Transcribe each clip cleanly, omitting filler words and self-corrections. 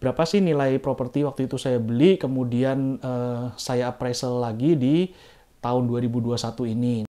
berapa sih nilai properti waktu itu saya beli, kemudian saya appraisal lagi di tahun 2021 ini.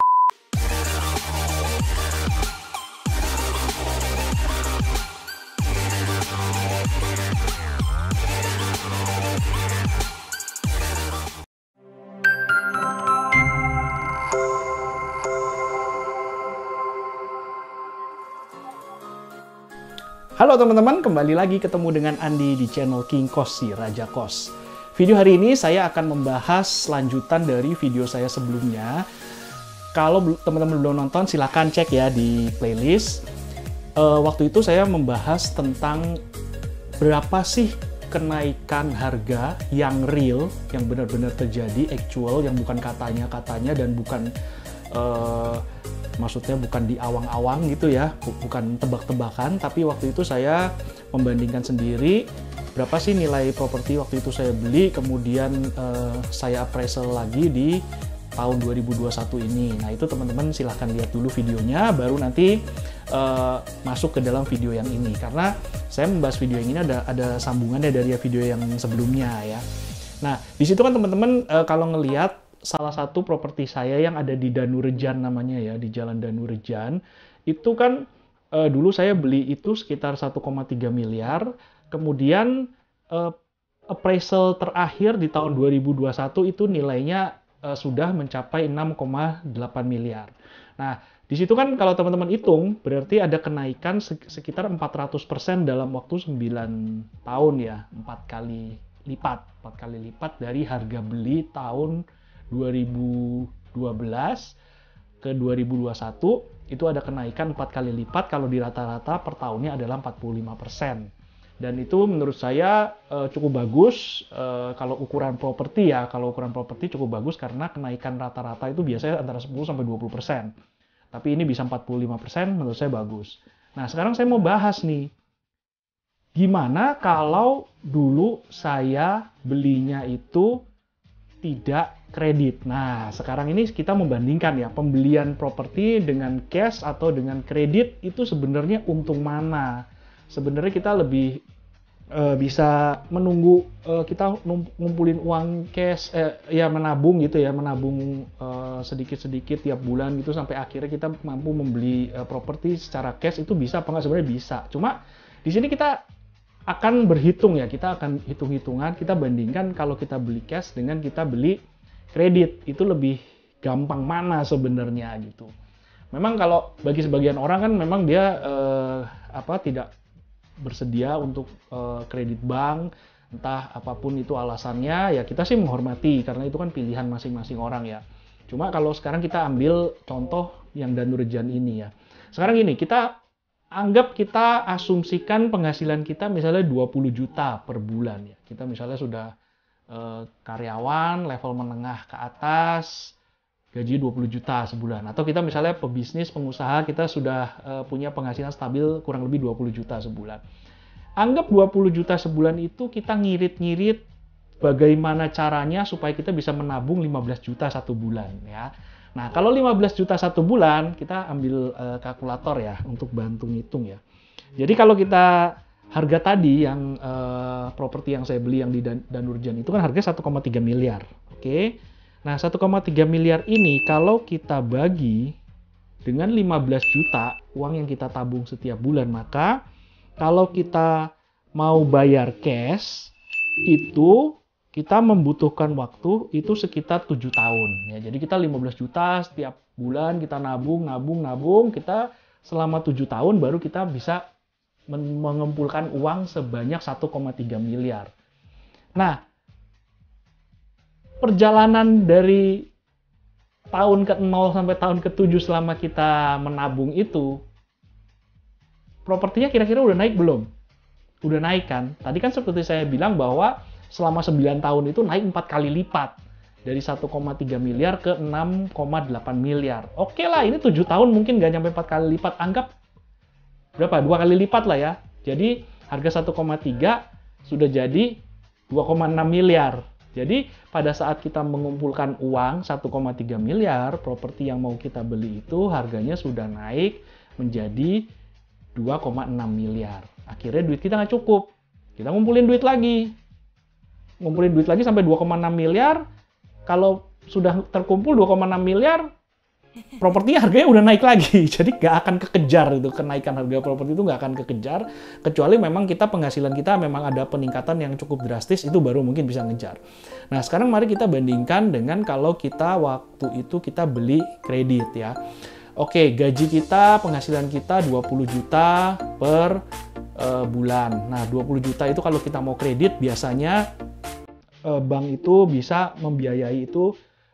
Halo teman-teman, kembali lagi ketemu dengan Andi di channel King Kos, si Raja Kos. Video hari ini saya akan membahas lanjutan dari video saya sebelumnya. Kalau teman-teman belum nonton, silahkan cek ya di playlist. Waktu itu saya membahas tentang berapa sih kenaikan harga yang real, yang benar-benar terjadi, actual, yang bukan katanya-katanya dan bukan maksudnya bukan di awang-awang gitu ya, bukan tebak-tebakan, tapi waktu itu saya membandingkan sendiri berapa sih nilai properti waktu itu saya beli, kemudian saya appraisal lagi di tahun 2021 ini. Nah itu teman-teman silahkan lihat dulu videonya, baru nanti masuk ke dalam video yang ini, karena saya membahas video yang ini ada sambungannya dari video yang sebelumnya ya. Nah di situ kan teman-teman kalau ngelihat salah satu properti saya yang ada di Danurejan namanya ya, di Jalan Danurejan, itu kan dulu saya beli itu sekitar 1,3 miliar, kemudian appraisal terakhir di tahun 2021 itu nilainya sudah mencapai 6,8 miliar. Nah, di situ kan kalau teman-teman hitung, berarti ada kenaikan sekitar 400% dalam waktu 9 tahun ya, 4 kali lipat dari harga beli tahun 2012 ke 2021 itu ada kenaikan 4 kali lipat, kalau di rata-rata per tahunnya adalah 45%. Dan itu menurut saya cukup bagus kalau ukuran properti ya, cukup bagus karena kenaikan rata-rata itu biasanya antara 10 sampai 20%. Tapi ini bisa 45%, menurut saya bagus. Nah, sekarang saya mau bahas nih, gimana kalau dulu saya belinya itu tidak kredit. Nah, sekarang ini kita membandingkan ya, pembelian properti dengan cash atau dengan kredit itu sebenarnya untung mana? Sebenarnya kita lebih bisa menunggu kita ngumpulin uang cash, ya menabung gitu ya, menabung sedikit-sedikit tiap bulan gitu sampai akhirnya kita mampu membeli properti secara cash, itu bisa apa nggak? Sebenarnya bisa. Cuma di sini kita akan berhitung ya, kita akan hitung-hitungan, kita bandingkan kalau kita beli cash dengan kita beli kredit, itu lebih gampang mana sebenarnya gitu. Memang kalau bagi sebagian orang kan memang dia tidak bersedia untuk kredit bank, entah apapun itu alasannya, ya kita sih menghormati karena itu kan pilihan masing-masing orang ya. Cuma kalau sekarang kita ambil contoh yang Danurejan ini ya. Sekarang ini kita asumsikan penghasilan kita misalnya 20 juta per bulan ya. Kita misalnya sudah karyawan level menengah ke atas, gaji 20 juta sebulan. Atau kita misalnya pebisnis, pengusaha, kita sudah punya penghasilan stabil kurang lebih 20 juta sebulan. Anggap 20 juta sebulan itu kita ngirit-ngirit bagaimana caranya supaya kita bisa menabung 15 juta satu bulan ya. Nah, kalau 15 juta satu bulan, kita ambil kalkulator ya untuk bantu ngitung ya. Jadi kalau kita harga tadi yang properti yang saya beli yang di Danurejan itu kan harga 1,3 miliar. Oke. Nah, 1,3 miliar ini kalau kita bagi dengan 15 juta uang yang kita tabung setiap bulan, maka kalau kita mau bayar cash itu kita membutuhkan waktu itu sekitar 7 tahun. Ya, jadi kita 15 juta setiap bulan kita nabung, kita selama 7 tahun baru kita bisa mengumpulkan uang sebanyak 1,3 miliar. Nah, perjalanan dari tahun ke-0 sampai tahun ke-7 selama kita menabung itu, propertinya kira-kira udah naik belum? Udah naik kan? Tadi kan seperti saya bilang bahwa selama 9 tahun itu naik 4 kali lipat. Dari 1,3 miliar ke 6,8 miliar. Oke lah, ini 7 tahun mungkin nggak nyampe 4 kali lipat. Anggap berapa? 2 kali lipat lah ya. Jadi harga 1,3 sudah jadi 2,6 miliar. Jadi pada saat kita mengumpulkan uang 1,3 miliar, properti yang mau kita beli itu harganya sudah naik menjadi 2,6 miliar. Akhirnya duit kita nggak cukup. Kita ngumpulin duit lagi. Ngumpulin duit lagi sampai 2,6 miliar. Kalau sudah terkumpul 2,6 miliar, properti harganya udah naik lagi. Jadi nggak akan kekejar itu, kenaikan harga properti itu nggak akan kekejar. Kecuali memang penghasilan kita memang ada peningkatan yang cukup drastis, itu baru mungkin bisa ngejar. Nah, sekarang mari kita bandingkan dengan kalau kita waktu itu kita beli kredit ya. Oke, gaji kita, penghasilan kita 20 juta per bulan. Nah, 20 juta itu kalau kita mau kredit, biasanya bank itu bisa membiayai itu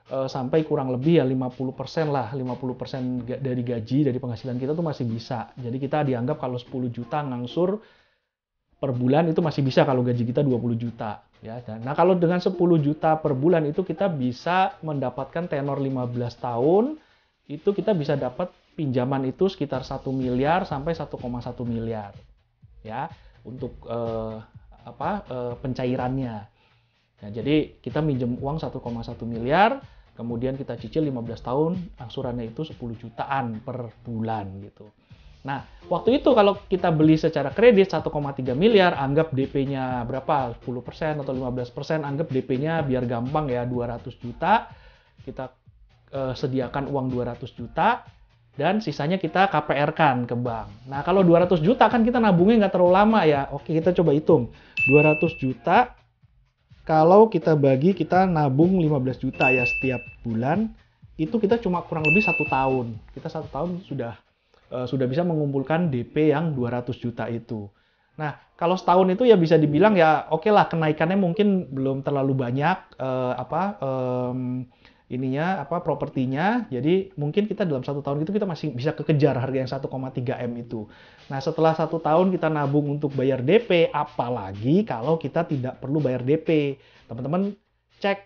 sampai kurang lebih ya 50% lah. 50% dari gaji, dari penghasilan kita tuh masih bisa. Jadi kita dianggap kalau 10 juta ngangsur per bulan itu masih bisa kalau gaji kita 20 juta. Ya. Nah, kalau dengan 10 juta per bulan itu kita bisa mendapatkan tenor 15 tahun, itu kita bisa dapat pinjaman itu sekitar 1 miliar sampai 1,1 miliar ya untuk pencairannya. Nah, jadi kita minjem uang 1,1 miliar, kemudian kita cicil 15 tahun, angsurannya itu 10 jutaan per bulan gitu. Nah, waktu itu kalau kita beli secara kredit 1,3 miliar, anggap DP-nya berapa? 10% atau 15%, anggap DP-nya biar gampang ya 200 juta. Kita sediakan uang 200 juta dan sisanya kita KPR-kan ke bank. Nah, kalau 200 juta kan kita nabungnya nggak terlalu lama ya. Oke, kita coba hitung. 200 juta kalau kita bagi, kita nabung 15 juta ya setiap bulan, itu kita cuma kurang lebih 1 tahun. Kita 1 tahun sudah bisa mengumpulkan DP yang 200 juta itu. Nah, kalau setahun itu ya bisa dibilang ya oke lah, kenaikannya mungkin belum terlalu banyak propertinya. Jadi mungkin kita dalam 1 tahun itu kita masih bisa kekejar harga yang 1,3 M itu. Nah, setelah 1 tahun kita nabung untuk bayar DP, apalagi kalau kita tidak perlu bayar DP. Teman-teman cek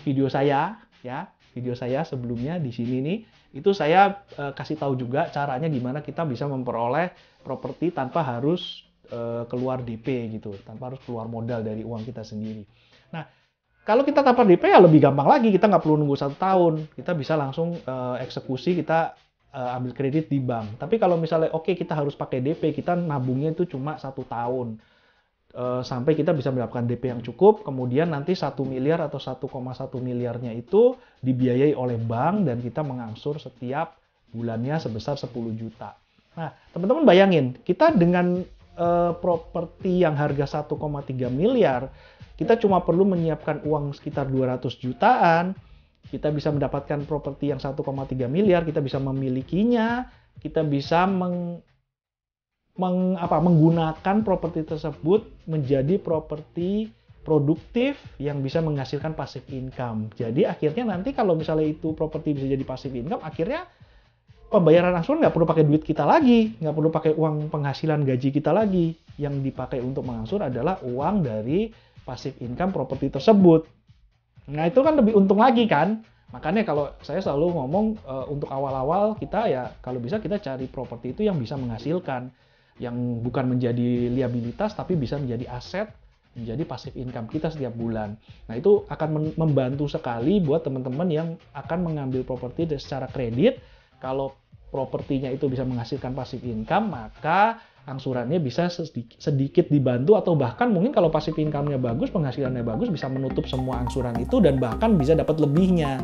video saya ya, video saya sebelumnya di sini nih, itu saya kasih tahu juga caranya gimana kita bisa memperoleh properti tanpa harus keluar DP gitu, tanpa harus keluar modal dari uang kita sendiri. Nah, kalau kita tanpa DP ya lebih gampang lagi, kita nggak perlu nunggu 1 tahun, kita bisa langsung eksekusi, kita ambil kredit di bank. Tapi kalau misalnya kita harus pakai DP, kita nabungnya itu cuma 1 tahun. Sampai kita bisa mendapatkan DP yang cukup, kemudian nanti 1 miliar atau 1,1 miliarnya itu dibiayai oleh bank dan kita mengangsur setiap bulannya sebesar 10 juta. Nah, teman-teman bayangin, kita dengan properti yang harga 1,3 miliar, kita cuma perlu menyiapkan uang sekitar 200 jutaan, kita bisa mendapatkan properti yang 1,3 miliar, kita bisa memilikinya, kita bisa menggunakan properti tersebut menjadi properti produktif yang bisa menghasilkan passive income. Jadi akhirnya nanti kalau misalnya itu properti bisa jadi passive income, akhirnya pembayaran angsuran nggak perlu pakai duit kita lagi, nggak perlu pakai uang penghasilan gaji kita lagi. Yang dipakai untuk mengangsur adalah uang dari passive income properti tersebut. Nah, itu kan lebih untung lagi kan. Makanya kalau saya selalu ngomong untuk awal-awal kita ya kalau bisa kita cari properti itu yang bisa menghasilkan, yang bukan menjadi liabilitas tapi bisa menjadi aset, menjadi passive income kita setiap bulan. Nah, itu akan membantu sekali buat teman-teman yang akan mengambil properti secara kredit. Kalau propertinya itu bisa menghasilkan passive income, maka angsurannya bisa sedikit dibantu, atau bahkan mungkin kalau passive income-nya bagus, penghasilannya bagus, bisa menutup semua angsuran itu dan bahkan bisa dapat lebihnya.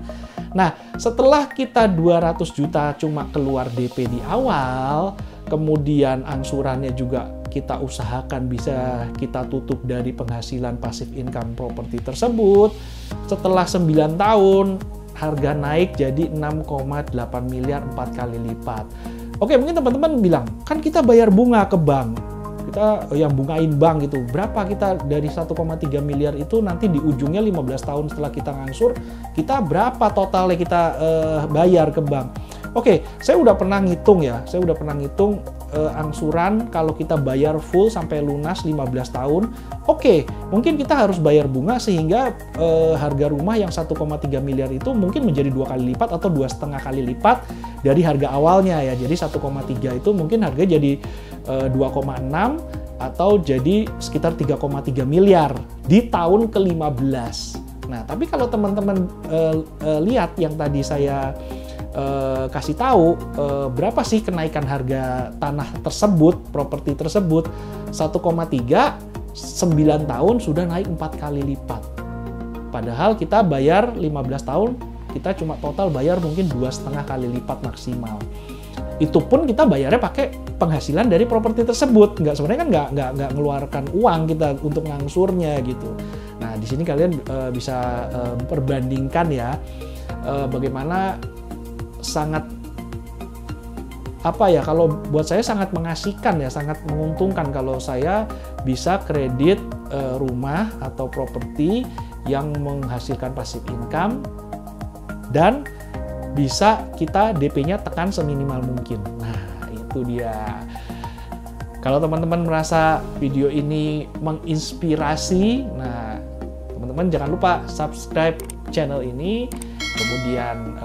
Nah, setelah kita 200 juta cuma keluar DP di awal, kemudian angsurannya juga kita usahakan bisa kita tutup dari penghasilan passive income properti tersebut, setelah 9 tahun harga naik jadi 6,8 miliar, 4 kali lipat. Oke, mungkin teman-teman bilang, kan kita bayar bunga ke bank, kita yang bungain bank gitu, berapa kita dari 1,3 miliar itu nanti di ujungnya 15 tahun setelah kita ngangsur, kita berapa totalnya kita bayar ke bank. Oke, saya udah pernah ngitung ya, angsuran kalau kita bayar full sampai lunas 15 tahun, oke, mungkin kita harus bayar bunga sehingga harga rumah yang 1,3 miliar itu mungkin menjadi 2 kali lipat atau 2,5 kali lipat dari harga awalnya ya. Jadi 1,3 itu mungkin harga jadi 2,6 atau jadi sekitar 3,3 miliar di tahun ke-15. Nah, tapi kalau teman-teman lihat yang tadi saya kasih tahu berapa sih kenaikan harga tanah tersebut, properti tersebut. 1,3 9 tahun sudah naik 4 kali lipat. Padahal kita bayar 15 tahun, kita cuma total bayar mungkin 2,5 kali lipat maksimal. Itu pun kita bayarnya pakai penghasilan dari properti tersebut. Sebenarnya kan nggak ngeluarkan uang kita untuk ngangsurnya gitu. Nah, di sini kalian bisa perbandingkan ya, bagaimana sangat apa ya, kalau buat saya sangat mengasihkan ya, sangat menguntungkan kalau saya bisa kredit rumah atau properti yang menghasilkan passive income dan bisa kita DP-nya tekan seminimal mungkin. Nah, itu dia. Kalau teman-teman merasa video ini menginspirasi, nah teman-teman jangan lupa subscribe channel ini, kemudian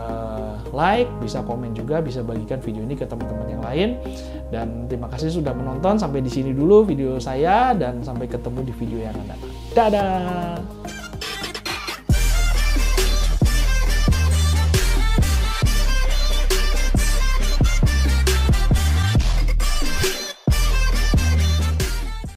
like, bisa komen juga, bisa bagikan video ini ke teman-teman yang lain. Dan terima kasih sudah menonton. Sampai di sini dulu video saya, dan sampai ketemu di video yang akan datang. Dadah!